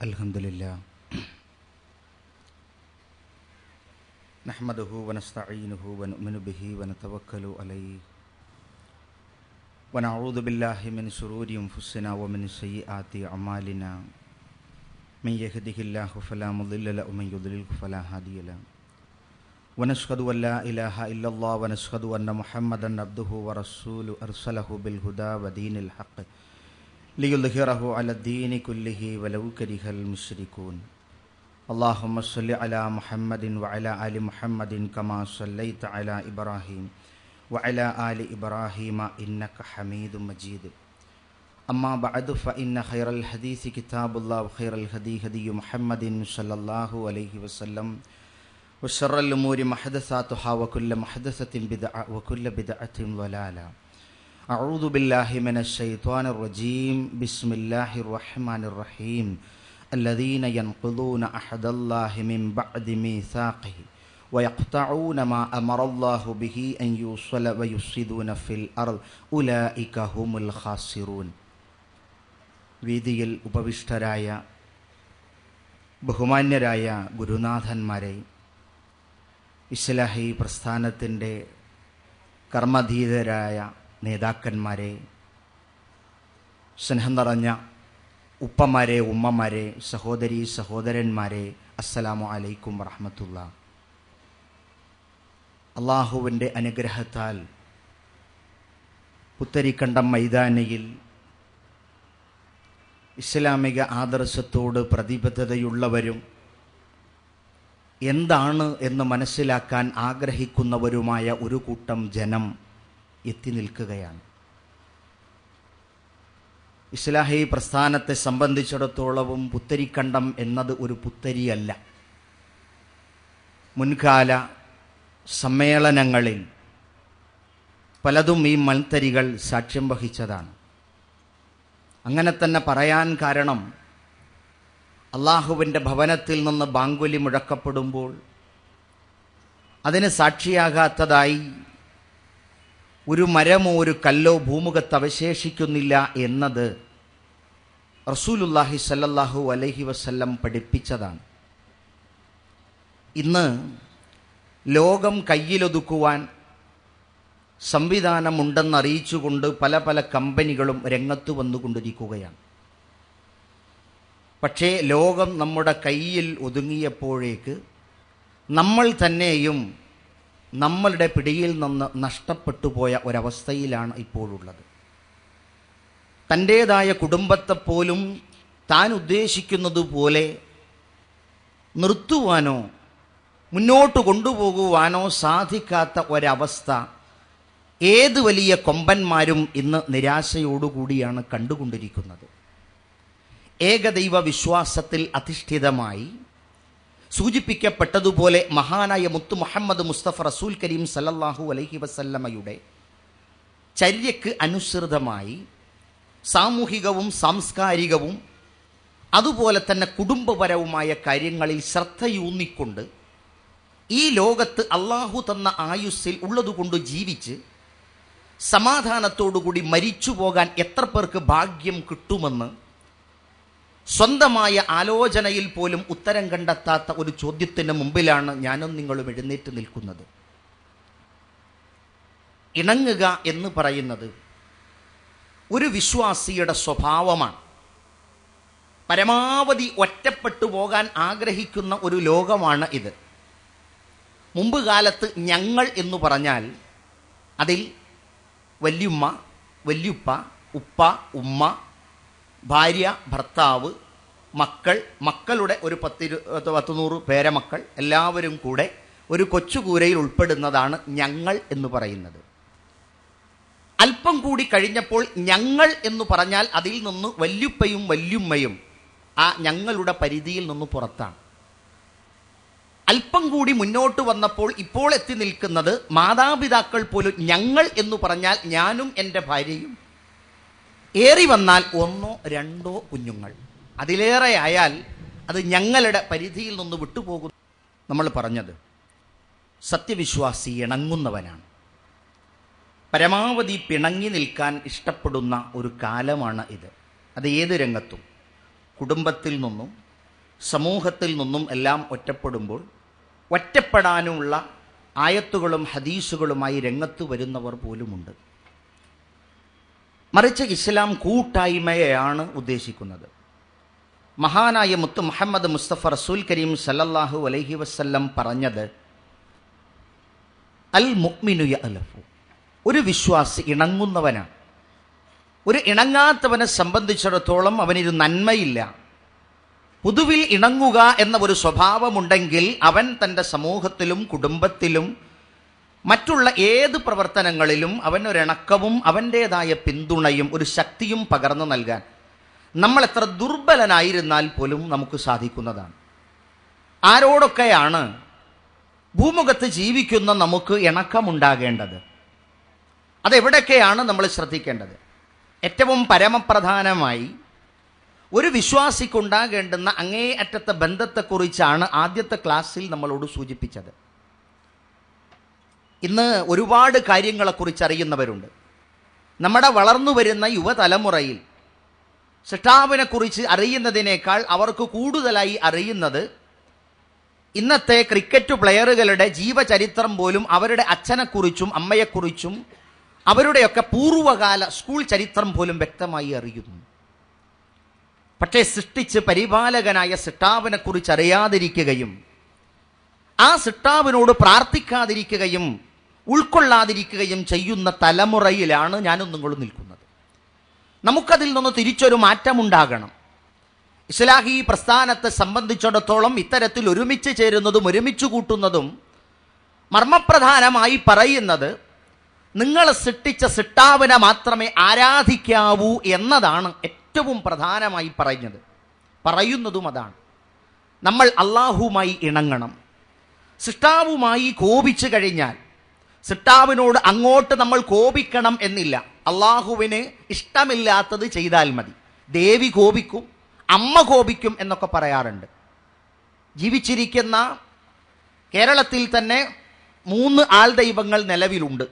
अल्हम्दुलिल्लाह नहमदुहु व नस्तईनुहु व नुमिनु बिही व नतवक्कलु अलैहि व नऊज़ु बिल्लाहि मिन शुरूरि अनफुसिना व मिन सय्यिआति अमालिना मन यहदिहिल्लाहु फला मुदिल्ल लहु व मन युद्लिलहु फला हादिय लहु व नशहदु अन ला इलाहा इल्लल्लाह व नशहदु अन्न मुहम्मदन अब्दुहु व रसूलुहु अरसलहु बिल हुदा व दीनिल हक़्क़ लियुज़हिरहु अलद्दीनि कुल्लिहि वलौ करिहल मुश्रिकून। अल्लाहुम्मा सल्लि अला मुहम्मदिन व अला आलि मुहम्मदिन कमा सल्लैता अला इब्राहीम व अला आलि इब्राहीम इन्नका हमीदुम मजीद। अम्मा बअदु फ़इन्न खैरल हदीस किताबुल्लाह व खैरल हदी हदी मुहम्मदिन सल्लल्लाहु अलैहि वसल्लम व शर्रल उमूरि मुहदसातुहा व कुल्लु मुहदसतिन बिदअह व कुल्लु बिदअतिन ज़लाला। अऊज़ु बिल्लाहि मिनश शैतानिर रजीम। बिस्मिल्लाहिर रहमानिर रहीम। अल्लज़ीना यनक़ुज़ूना अहदल्लाहि मिन बअदि मीसाक़िहि व यक़्तऊना मा अमरल्लाहु बिही अन युस्वल व युफ़्सिदूना फ़िल अर्ज़് उलाइക ഹുമുൽ ഖാസിറൂൻ। വേദിയിൽ ഉപവിഷ്ടരായ ബഹുമാന്യരായ ഗുരുനാഥന്മാരെ, ഇസ്ലാഹി പ്രസ്ഥാനത്തിൻ്റെ കർമ്മധീരരായ നേതാക്കന്മാരെ, സ്നേഹം നിറഞ്ഞ ഉപ്പമാരെ, ഉമ്മമാരെ, സഹോദരി സഹോദരന്മാരെ, അസ്സലാമു അലൈക്കും വറഹ്മത്തുള്ളാഹി. അള്ളാഹുവിൻ്റെ അനുഗ്രഹത്താൽ പുത്തരിക്കണ്ടം മൈതാനിയിൽ ഇസ്ലാമിക ആദർശത്തോട് പ്രതിബദ്ധതയുള്ളവരും എന്താണ് എന്ന് മനസ്സിലാക്കാൻ ആഗ്രഹിക്കുന്നവരുമായ ഒരു കൂട്ടം ജനം എത്തി നിൽക്കുകയാണ്. ഇസ്ലാഹി പ്രസ്ഥാനത്തെ സംബന്ധിച്ചിടത്തോളവും പുത്തരിക്കണ്ടം എന്നത് ഒരു പുത്തരിയല്ല. മുൻകാല സമ്മേളനങ്ങളിൽ പലതും ഈ മൺതരികൾ സാക്ഷ്യം വഹിച്ചതാണ്. അങ്ങനെ തന്നെ പറയാൻ കാരണം, അള്ളാഹുവിൻ്റെ ഭവനത്തിൽ നിന്ന് ബാങ്കുലി മുഴക്കപ്പെടുമ്പോൾ അതിന് സാക്ഷിയാകാത്തതായി ഒരു മരമോ ഒരു കല്ലോ ഭൂമുഖത്ത് അവശേഷിക്കുന്നില്ല എന്നത് റസൂലുള്ളാഹി സ്വല്ലല്ലാഹു അലൈഹി വസല്ലം പഠിപ്പിച്ചതാണ്. ഇന്ന് ലോകം കയ്യിലൊതുക്കുവാൻ സംവിധാനമുണ്ടെന്നറിയിച്ചുകൊണ്ട് പല പല കമ്പനികളും രംഗത്ത് വന്നുകൊണ്ടിരിക്കുകയാണ്. പക്ഷേ ലോകം നമ്മുടെ കയ്യിൽ ഒതുങ്ങിയപ്പോഴേക്ക് നമ്മൾ തന്നെയും നമ്മളുടെ പിടിയിൽ നിന്ന് നഷ്ടപ്പെട്ടു പോയ ഒരവസ്ഥയിലാണ് ഇപ്പോഴുള്ളത്. തൻ്റേതായ കുടുംബത്തെപ്പോലും താൻ ഉദ്ദേശിക്കുന്നത് പോലെ നിർത്തുവാനോ മുന്നോട്ട് കൊണ്ടുപോകുവാനോ സാധിക്കാത്ത ഒരവസ്ഥ ഏത് വലിയ കൊമ്പന്മാരും ഇന്ന് നിരാശയോടുകൂടിയാണ് കണ്ടുകൊണ്ടിരിക്കുന്നത്. ഏകദൈവ വിശ്വാസത്തിൽ അധിഷ്ഠിതമായി സൂചിപ്പിക്കപ്പെട്ടതുപോലെ മഹാനായ മുത്തു മുഹമ്മദ് മുസ്തഫ റസൂൽ കരീം സല്ലല്ലാഹു അലൈഹി വസല്ലമയുടെ ചര്യക്ക് അനുസൃതമായി സാമൂഹികവും സാംസ്കാരികവും അതുപോലെ തന്നെ കുടുംബപരവുമായ കാര്യങ്ങളിൽ ശ്രദ്ധയൂന്നിക്കൊണ്ട് ഈ ലോകത്ത് അള്ളാഹു തന്ന ആയുസ്സിൽ ഉള്ളതുകൊണ്ട് ജീവിച്ച് സമാധാനത്തോടുകൂടി മരിച്ചു പോകാൻ എത്ര പേർക്ക് ഭാഗ്യം കിട്ടുമെന്ന് സ്വന്തമായ ആലോചനയിൽ പോലും ഉത്തരം കണ്ടെത്താത്ത ഒരു ചോദ്യത്തിന് മുമ്പിലാണ് ഞാനും നിങ്ങളും എഴുന്നേറ്റ് നിൽക്കുന്നത്. ഇണങ്ങുക എന്ന് പറയുന്നത് ഒരു വിശ്വാസിയുടെ സ്വഭാവമാണ്. പരമാവധി ഒറ്റപ്പെട്ടു പോകാൻ ആഗ്രഹിക്കുന്ന ഒരു ലോകമാണ് ഇത്. മുമ്പ് കാലത്ത് ഞങ്ങൾ എന്ന് പറഞ്ഞാൽ അതിൽ വല്യുമ്മ, വല്യുപ്പ, ഉപ്പ, ഉമ്മ, ഭാര്യ, ഭർത്താവ്, മക്കൾ, മക്കളുടെ ഒരു 10-100 പേരമക്കൾ എല്ലാവരും കൂടെ ഒരു കൊച്ചുകൂരയിൽ ഉൾപ്പെടുന്നതാണ് ഞങ്ങൾ എന്ന് പറയുന്നത്. അല്പം കൂടി കഴിഞ്ഞപ്പോൾ ഞങ്ങൾ എന്ന് പറഞ്ഞാൽ അതിൽ നിന്ന് വല്യുപ്പയും വല്യുമ്മയും ആ ഞങ്ങളുടെ പരിധിയിൽ നിന്ന് പുറത്താണ്. അല്പം കൂടി മുന്നോട്ട് വന്നപ്പോൾ ഇപ്പോൾ എത്തി നിൽക്കുന്നത് മാതാപിതാക്കൾ പോലും ഞങ്ങൾ എന്ന് പറഞ്ഞാൽ ഞാനും എൻ്റെ ഭാര്യയും, ഏറി വന്നാൽ 1-2 കുഞ്ഞുങ്ങൾ, അതിലേറെ ആയാൽ അത് ഞങ്ങളുടെ പരിധിയിൽ നിന്ന് വിട്ടുപോകുന്നു. നമ്മൾ പറഞ്ഞത് സത്യവിശ്വാസി ഇണങ്ങുന്നവനാണ്. പരമാവധി പിണങ്ങി നിൽക്കാൻ ഇഷ്ടപ്പെടുന്ന ഒരു കാലമാണ് ഇത്. അത് ഏത് രംഗത്തും, കുടുംബത്തിൽ നിന്നും സമൂഹത്തിൽ നിന്നും എല്ലാം ഒറ്റപ്പെടുമ്പോൾ ഒറ്റപ്പെടാനുള്ള ആയത്തുകളും ഹദീസുകളുമായി രംഗത്ത് വരുന്നവർ പോലുമുണ്ട്. മറിച്ച് ഇസ്ലാം കൂട്ടായ്മയെയാണ് ഉദ്ദേശിക്കുന്നത്. മഹാനായ മുത്ത് മുഹമ്മദ് മുസ്തഫ റസൂൽ കരീം സല്ലല്ലാഹു അലൈഹി വസല്ലം പറഞ്ഞത്, അൽ മുഅ്മിനു യഅലഫു, ഒരു വിശ്വാസി ഇണങ്ങുന്നവനാണ്. ഒരു ഇണങ്ങാത്തവനെ സംബന്ധിച്ചിടത്തോളം അവനൊരു നന്മയില്ല. പൊതുവിൽ ഇണങ്ങുക എന്ന ഒരു സ്വഭാവമുണ്ടെങ്കിൽ അവൻ തൻ്റെ സമൂഹത്തിലും കുടുംബത്തിലും മറ്റുള്ള ഏത് പ്രവർത്തനങ്ങളിലും അവനൊരിണക്കവും അവൻ്റേതായ പിന്തുണയും ഒരു ശക്തിയും പകർന്നു നൽകാൻ നമ്മൾ എത്ര ദുർബലനായിരുന്നാൽ പോലും നമുക്ക് സാധിക്കുന്നതാണ്. ആരോടൊക്കെയാണ് ഭൂമുഖത്ത് ജീവിക്കുന്ന നമുക്ക് ഇണക്കമുണ്ടാകേണ്ടത്? അതെവിടെയൊക്കെയാണ് നമ്മൾ ശ്രദ്ധിക്കേണ്ടത്? ഏറ്റവും പരമപ്രധാനമായി ഒരു വിശ്വാസിക്കുണ്ടാകേണ്ടുന്ന അങ്ങേയറ്റത്തെ ബന്ധത്തെക്കുറിച്ചാണ് ആദ്യത്തെ ക്ലാസ്സിൽ നമ്മളോട് സൂചിപ്പിച്ചത്. ഇന്ന് ഒരുപാട് കാര്യങ്ങളെക്കുറിച്ച് അറിയുന്നവരുണ്ട്. നമ്മുടെ വളർന്നു വരുന്ന യുവതലമുറയിൽ സൃഷ്ടാവിനെക്കുറിച്ച് അറിയുന്നതിനേക്കാൾ അവർക്ക് കൂടുതലായി അറിയുന്നത് ഇന്നത്തെ ക്രിക്കറ്റ് പ്ലെയറുകളുടെ ജീവചരിത്രം പോലും അവരുടെ അച്ഛനെക്കുറിച്ചും അമ്മയെക്കുറിച്ചും അവരുടെയൊക്കെ പൂർവ്വകാല സ്കൂൾ ചരിത്രം പോലും വ്യക്തമായി അറിയുന്നു. പക്ഷേ സൃഷ്ടിച്ച് പരിപാലകനായ സൃഷ്ടാവിനെക്കുറിച്ച് അറിയാതിരിക്കുകയും ആ സൃഷ്ടാവിനോട് പ്രാർത്ഥിക്കാതിരിക്കുകയും ഉൾക്കൊള്ളാതിരിക്കുകയും ചെയ്യുന്ന തലമുറയിലാണ് ഞാനും നിങ്ങളും നിൽക്കുന്നത്. നമുക്കതിൽ നിന്ന് തിരിച്ചൊരു മാറ്റമുണ്ടാകണം. ഇസ്ലാഹി പ്രസ്ഥാനത്തെ സംബന്ധിച്ചിടത്തോളം ഇത്തരത്തിൽ ഒരുമിച്ച് ചേരുന്നതും ഒരുമിച്ച് കൂട്ടുന്നതും മർമ്മപ്രധാനമായി പറയുന്നത് നിങ്ങളെ സൃഷ്ടിച്ച സൃഷ്ടാവിനെ മാത്രമേ ആരാധിക്കാവൂ എന്നതാണ് ഏറ്റവും പ്രധാനമായി പറയുന്നതും അതാണ്. നമ്മൾ അള്ളാഹുവുമായി ഇണങ്ങണം. സൃഷ്ടാവുമായി കോപിച്ചു കഴിഞ്ഞാൽ സൃഷ്ടാവിനോട് അങ്ങോട്ട് നമ്മൾ കോപിക്കണം എന്നില്ല. അള്ളാഹുവിന് ഇഷ്ടമില്ലാത്തത് ചെയ്താൽ മതി. ദേവി കോപിക്കും, അമ്മ കോപിക്കും എന്നൊക്കെ പറയാറുണ്ട്. ജീവിച്ചിരിക്കുന്ന കേരളത്തിൽ തന്നെ 3 ആൾ ദൈവങ്ങൾ നിലവിലുണ്ട്.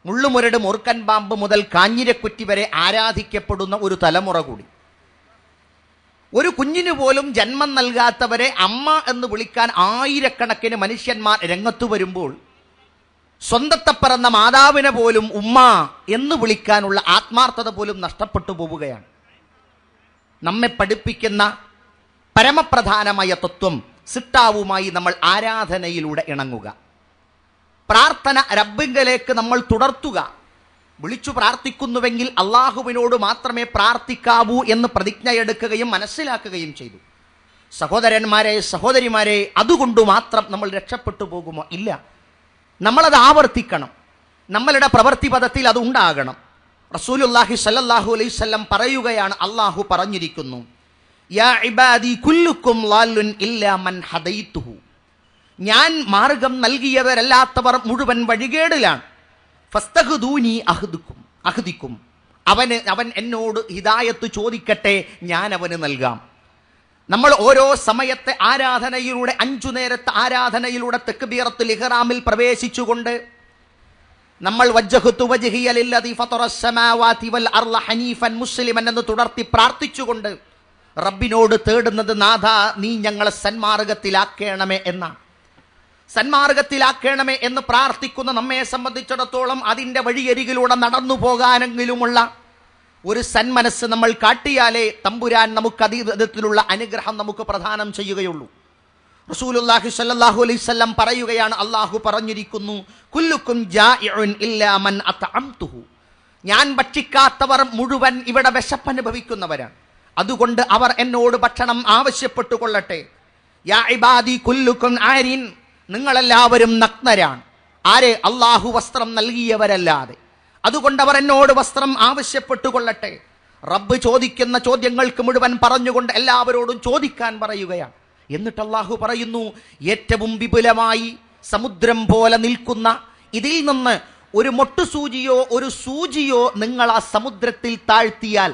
മുള്ളുമുരട് മൂർക്കൻ പാമ്പ് മുതൽ കാഞ്ഞിരക്കുറ്റി വരെ ആരാധിക്കപ്പെടുന്ന ഒരു തലമുറ കൂടി. ഒരു കുഞ്ഞിന് പോലും ജന്മം നൽകാത്തവരെ അമ്മ എന്ന് വിളിക്കാൻ ആയിരക്കണക്കിന് മനുഷ്യന്മാർ രംഗത്തു വരുമ്പോൾ സ്വന്തത്തെ പിറന്ന മാതാവിനെ പോലും ഉമ്മ എന്ന് വിളിക്കാനുള്ള ആത്മാർത്ഥത പോലും നഷ്ടപ്പെട്ടു പോവുകയാണ്. നമ്മെ പഠിപ്പിക്കുന്ന പരമപ്രധാനമായ തത്വം സൃഷ്ടാവുമായി നമ്മൾ ആരാധനയിലൂടെ ഇണങ്ങുക. പ്രാർത്ഥന റബ്ബിങ്കലേക്ക് നമ്മൾ തുടർത്തുക. വിളിച്ചു പ്രാർത്ഥിക്കുന്നുവെങ്കിൽ അള്ളാഹുവിനോട് മാത്രമേ പ്രാർത്ഥിക്കാവൂ എന്ന് പ്രതിജ്ഞയെടുക്കുകയും മനസ്സിലാക്കുകയും ചെയ്തു. സഹോദരന്മാരെ, സഹോദരിമാരെ, അതുകൊണ്ട് മാത്രം നമ്മൾ രക്ഷപ്പെട്ടു പോകുമോ? ഇല്ല. നമ്മളത് ആവർത്തിക്കണം. നമ്മളുടെ പ്രവൃത്തി പദത്തിൽ അത് ഉണ്ടാകണം. റസൂലുള്ളാഹി സ്വല്ലല്ലാഹു അലൈഹി വസല്ലം പറയുകയാണ്, അള്ളാഹു പറഞ്ഞിരിക്കുന്നു, യാ ഇബാദി കുല്ലുക്കും ളാലുൻ ഇല്ലാ മൻ ഹദൈതുഹു, ഞാൻ മാർഗം നൽകിയവരല്ലാത്തവർ മുഴുവൻ വഴികേടിലാണ്. ഫസ്തഹ്ദൂനി അഹ്ദിക്കും, അവൻ എന്നോട് ഹിദായത്ത് ചോദിക്കട്ടെ, ഞാൻ അവന് നൽകാം. നമ്മൾ ഓരോ സമയത്തെ ആരാധനയിലൂടെ 5 നേരത്തെ ആരാധനയിലൂടെ തക്ബീറത്തുൽ ഇഹ്റാമിൽ പ്രവേശിച്ചുകൊണ്ട് നമ്മൾ വജ്ജഹ്തു വജ്ഹിയ ലില്ലദീ ഫതറസ് സമാവാതി വൽ അർള ഹനീഫൻ മുസ്ലിമൻ എന്ന് തുടർത്തി പ്രാർത്ഥിച്ചുകൊണ്ട് റബ്ബിനോട് തേടുന്നത്, നാഥാ നീ ഞങ്ങളെ സന്മാർഗത്തിലാക്കണമേ എന്നാണ്. സന്മാർഗത്തിലാക്കണമേ എന്ന് പ്രാർത്ഥിക്കുന്ന നമ്മെ സംബന്ധിച്ചിടത്തോളം അതിൻ്റെ വഴിയരികിലൂടെ നടന്നു പോകാനെങ്കിലുമുള്ള ഒരു സന്മനസ് നമ്മൾ കാട്ടിയാലേ തമ്പുരാൻ നമുക്ക് അതീതത്തിലുള്ള അനുഗ്രഹം നമുക്ക് പ്രദാനം ചെയ്യുകയുള്ളൂ. റസൂലുള്ളാഹി സ്വല്ലല്ലാഹു അലൈഹി വസല്ലം പറയുകയാണ്, അള്ളാഹു പറഞ്ഞിരിക്കുന്നു, കുല്ലുക്കും ജാഇഉൻ ഇല്ലാ മൻ അത്അംതുഹു, ഞാൻ ഭക്ഷിക്കാത്തവർ മുഴുവൻ ഇവിടെ വിശപ്പനുഭവിക്കുന്നവരാണ്. അതുകൊണ്ട് അവർ എന്നോട് ഭക്ഷണം ആവശ്യപ്പെട്ടു കൊള്ളട്ടെ. യാ ഇബാദി കുല്ലുക്കും ആരിൻ, നിങ്ങളെല്ലാവരും നഗ്നരാണ്. ആരെ? അള്ളാഹു വസ്ത്രം നൽകിയവരല്ലാതെ. അതുകൊണ്ട് അവർ എന്നോട് വസ്ത്രം ആവശ്യപ്പെട്ടു കൊള്ളട്ടെ. റബ്ബ് ചോദിക്കുന്ന ചോദ്യങ്ങൾക്ക് മുഴുവൻ പറഞ്ഞുകൊണ്ട് എല്ലാവരോടും ചോദിക്കാൻ പറയുകയാണ്. എന്നിട്ട് അള്ളാഹു പറയുന്നു, ഏറ്റവും വിപുലമായി സമുദ്രം പോലെ നിൽക്കുന്ന ഇതിൽ നിന്ന് ഒരു മൊട്ടുസൂചിയോ ഒരു സൂചിയോ നിങ്ങൾ ആ സമുദ്രത്തിൽ താഴ്ത്തിയാൽ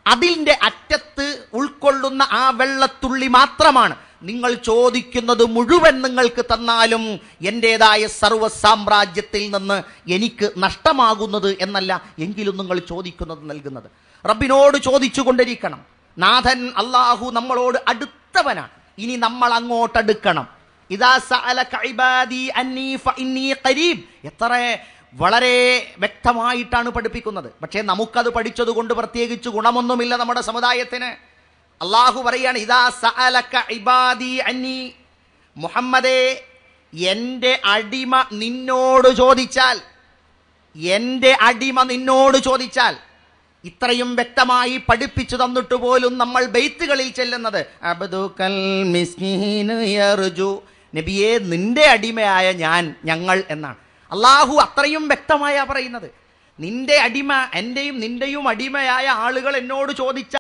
അതിൻ്റെ അറ്റത്ത് ഉൾക്കൊള്ളുന്ന ആ വെള്ളത്തുള്ളി മാത്രമാണ് നിങ്ങൾ ചോദിക്കുന്നത് മുഴുവൻ നിങ്ങൾക്ക് തന്നാലും എൻ്റേതായ സർവ്വ സാമ്രാജ്യത്തിൽ നിന്ന് എനിക്ക് നഷ്ടമാകുന്നത് എന്നല്ല, എങ്കിലും നിങ്ങൾ ചോദിക്കുന്നത് നൽകുന്നത്. റബ്ബിനോട് ചോദിച്ചു കൊണ്ടിരിക്കണം. നാഥൻ അല്ലാഹു നമ്മളോട് അടുത്തവനാണ്. ഇനി നമ്മൾ അങ്ങോട്ടടുക്കണം. ഇദാ സഅലക ഇബാദി അന്നീ ഫഇന്നീ ഖരീബ്. എത്ര വളരെ വ്യക്തമായിട്ടാണ് പഠിപ്പിക്കുന്നത്. പക്ഷേ നമുക്കത് പഠിച്ചതുകൊണ്ട് പ്രത്യേകിച്ച് ഗുണമൊന്നുമില്ല നമ്മുടെ സമുദായത്തിന്. അള്ളാഹു പറയാണ്, ഇദാ സഅലക ഇബാദി അന്നീ, മുഹമ്മദേ, എൻ്റെ അടിമ നിന്നോട് ചോദിച്ചാൽ, എൻ്റെ അടിമ നിന്നോട് ചോദിച്ചാൽ. ഇത്രയും വ്യക്തമായി പഠിപ്പിച്ചു തന്നിട്ട് പോലും നമ്മൾ ബൈത്തുകളിൽ ചെല്ലുന്നത് അബ്ദുകൽ മിസ്കീനു യർജു, നബിയെ നിന്റെ അടിമയായ ഞങ്ങൾ എന്നാണ്. അള്ളാഹു അത്രയും വ്യക്തമായാ പറയുന്നത്. നിന്റെ അടിമ, എൻ്റെയും നിന്റെയും അടിമയായ ആളുകൾ എന്നോട് ചോദിച്ചാൽ